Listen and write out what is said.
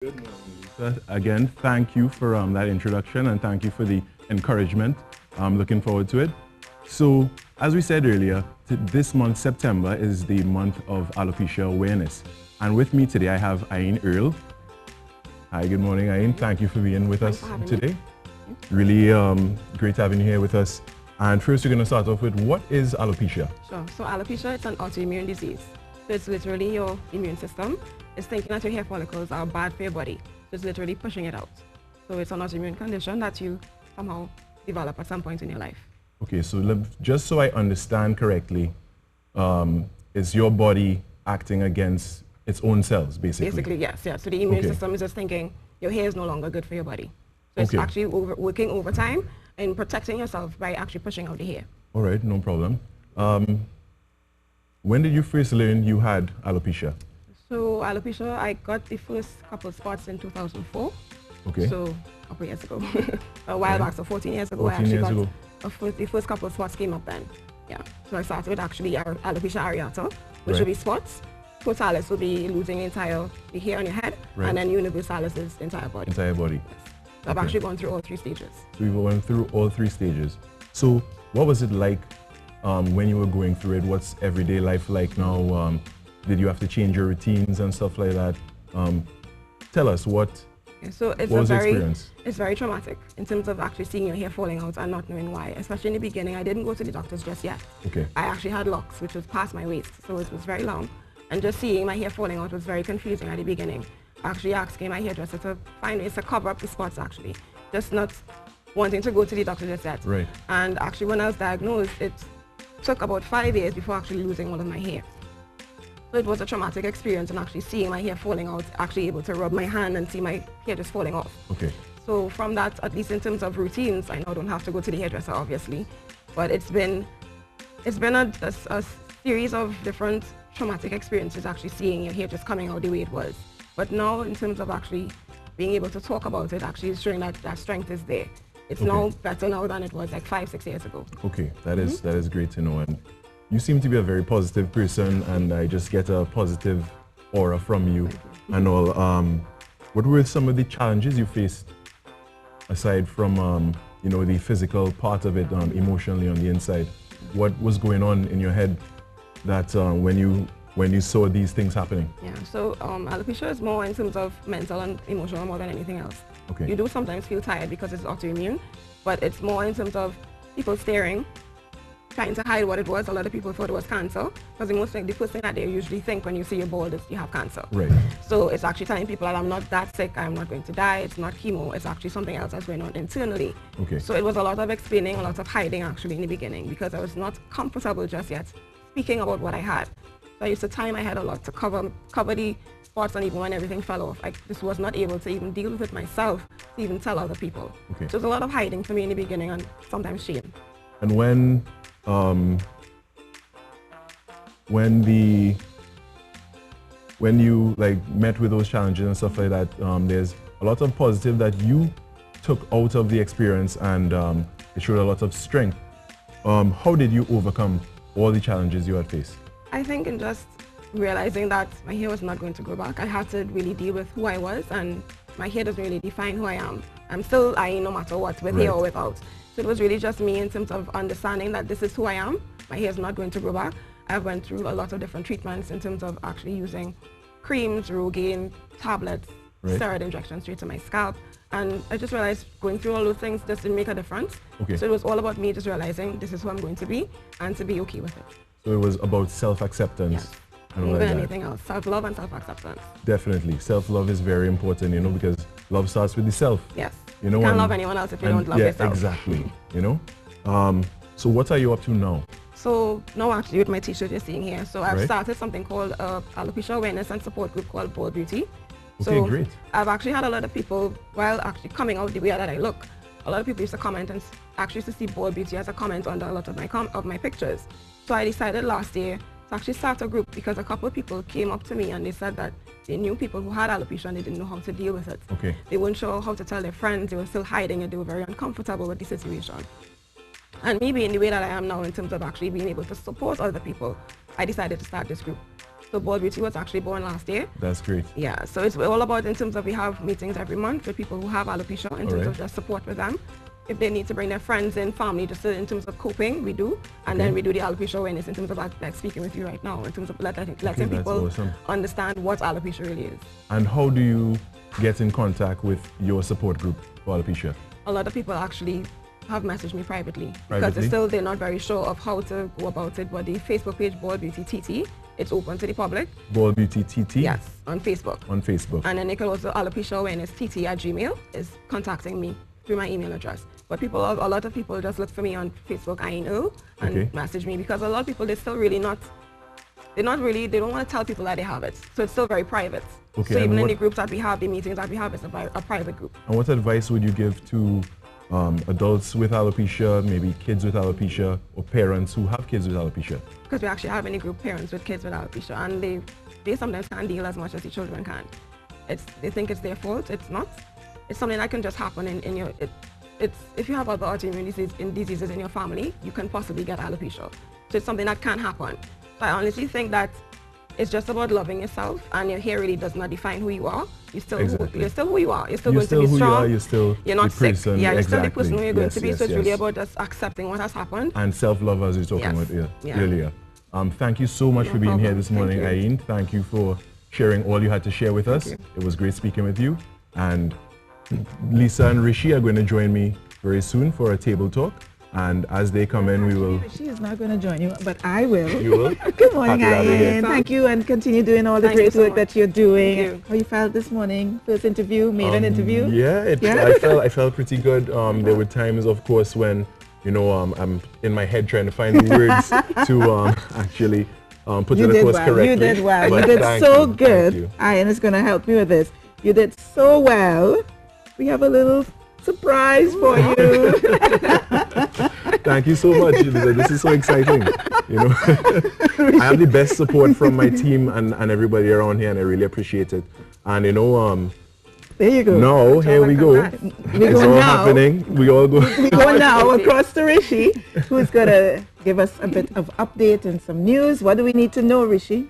Good morning, Lisa. Again, thank you for that introduction and thank you for the encouragement. I'm looking forward to it. So, as we said earlier, this month, September, is the month of Alopecia Awareness. And with me today, I have Aine Earl. Hi, good morning, Aine. Thank you for being with us today. Really great having you here with us. And first, we're going to start off with what is alopecia? Sure. So alopecia is an autoimmune disease. So it's literally your immune system is thinking that your hair follicles are bad for your body. So it's literally pushing it out. So it's an autoimmune condition that you somehow develop at some point in your life. Okay, so just so I understand correctly, is your body acting against its own cells, basically? Basically, yes. Yeah. So the immune system is just thinking your hair is no longer good for your body. So it's actually working overtime and protecting yourself by actually pushing out the hair. All right, no problem. When did you first learn you had alopecia? So alopecia, I got the first couple of spots in 2004. Okay. So a couple years ago. A while back, so 14 years ago. 14 years ago. The first couple of spots came up then. Yeah. So I started with actually alopecia areata, which would be spots. Totalis would be losing the hair on your head, and then universalis is the entire body. Entire body. So I've actually gone through all three stages. So you went through all three stages. So what was it like when you were going through it? What's everyday life like now? Did you have to change your routines and stuff like that? Tell us what was the experience? It's very traumatic in terms of actually seeing your hair falling out and not knowing why. Especially in the beginning, I didn't go to the doctors just yet. Okay. I actually had locks, which was past my waist, so it was very long. And just seeing my hair falling out was very confusing at the beginning. Actually asking my hairdresser to find ways to cover up the spots actually. Just not wanting to go to the doctor just yet. Right. And actually when I was diagnosed, it took about 5 years before actually losing all of my hair. So it was a traumatic experience and actually seeing my hair falling out, actually able to rub my hand and see my hair just falling off. Okay. So from that, at least in terms of routines, I now don't have to go to the hairdresser obviously, but it's been a series of different traumatic experiences actually seeing your hair just coming out the way it was. But now in terms of actually being able to talk about it, actually showing that strength is there. It's now better now than it was like 5-6 years ago. Okay, that is great to know. And you seem to be a very positive person, and I just get a positive aura from you and all. What were some of the challenges you faced aside from the physical part of it, emotionally on the inside? What was going on in your head that when you saw these things happening? Yeah, so alopecia is more in terms of mental and emotional more than anything else. Okay. You do sometimes feel tired because it's autoimmune, but it's more in terms of people staring, trying to hide what it was. A lot of people thought it was cancer, because the first thing that they usually think when you see your bald is you have cancer. Right. So it's actually telling people that I'm not that sick, I'm not going to die, it's not chemo, it's actually something else that's going on internally. Okay. So it was a lot of explaining, a lot of hiding actually in the beginning, because I was not comfortable just yet speaking about what I had. So I used to tie my head a lot to cover the spots, and even when everything fell off, I just was not able to even deal with it myself, to even tell other people. Okay. So it was a lot of hiding for me in the beginning and sometimes shame. And when you met with those challenges and stuff like that, there's a lot of positive that you took out of the experience, and it showed a lot of strength. How did you overcome all the challenges you had faced? I think in just realizing that my hair was not going to grow back, I had to really deal with who I was, and my hair doesn't really define who I am. I'm still I no matter what, with hair or without. So it was really just me in terms of understanding that this is who I am. My hair is not going to grow back. I went through a lot of different treatments in terms of actually using creams, Rogaine, tablets, steroid injections straight to my scalp. And I just realized going through all those things just didn't make a difference. Okay. So it was all about me just realizing this is who I'm going to be and to be okay with it. So it was about self-acceptance. Yes. And more than anything else, self-love and self-acceptance. Definitely. Self-love is very important, because love starts with the self. Yes. You can't love anyone else if you don't love yourself. Exactly. So what are you up to now? So now actually with my t-shirt you're seeing here, so I've started something called Alopecia Awareness and Support Group called Bold Beauty. Okay, great. I've actually had a lot of people, while actually coming out the way that I look, a lot of people used to comment and actually used to see Bold Beauty as a comment under a lot of my pictures. So I decided last year to actually start a group, because a couple of people came up to me and they said that they knew people who had alopecia and they didn't know how to deal with it. Okay. They weren't sure how to tell their friends, they were still hiding it, they were very uncomfortable with the situation. And me being the way that I am now in terms of actually being able to support other people, I decided to start this group. So Bold Beauty was actually born last year. That's great. Yeah, so it's all about, in terms of, we have meetings every month with people who have alopecia, in terms of just support with them. If they need to bring their friends and family, just in terms of coping, we do. And then we do the alopecia awareness in terms of like speaking with you right now, in terms of letting people understand what alopecia really is. And how do you get in contact with your support group for alopecia? A lot of people actually have messaged me privately because they're not very sure of how to go about it. But the Facebook page, Bold Beauty TT, it's open to the public. Bold Beauty TT? Yes, on Facebook. On Facebook. And then they can also, Alopecia Awareness TT at Gmail is contacting me through my email address. But a lot of people just look for me on Facebook, I know, and message me, because a lot of people, they don't want to tell people that they have it. So it's still very private. Okay, so even in the groups that we have, the meetings that we have, it's a private group. And what advice would you give to adults with alopecia, maybe kids with alopecia, or parents who have kids with alopecia? Because we actually have in the group parents with kids with alopecia, and they sometimes can't deal as much as the children can. They think it's their fault. It's not. It's something that can just happen in your... if you have other autoimmune diseases in your family, you can possibly get alopecia. So it's something that can happen. So I honestly think that it's just about loving yourself, and your hair really does not define who you are. You're still who you are. You're still going to be strong. You're not sick. Person. Yeah, you're still the person who you're going to be. So it's really about just accepting what has happened. And self-love, as you're talking about earlier. Thank you so much for being here this morning, Aine. Thank you for sharing all you had to share with us. It was great speaking with you. And Lisa and Rishi are going to join me very soon for a table talk. And as they come in, we will... She is not going to join you, but I will. You will? Good morning, Aine. Thank you, and continue doing all the great work that you're doing. How you felt this morning? First interview, made an interview? Yeah, I felt pretty good. There were times, of course, when, you know, I'm in my head trying to find the words to actually put it across correctly. You did well. You did so good. Aine is going to help me with this. You did so well. We have a little surprise for you. Thank you so much. This is so exciting. You know, I have the best support from my team and everybody around here, and I really appreciate it. And you know, there you go. Now here we go. It's all happening. We all go. We go now across to Rishi, who's gonna give us a bit of update and some news. What do we need to know, Rishi?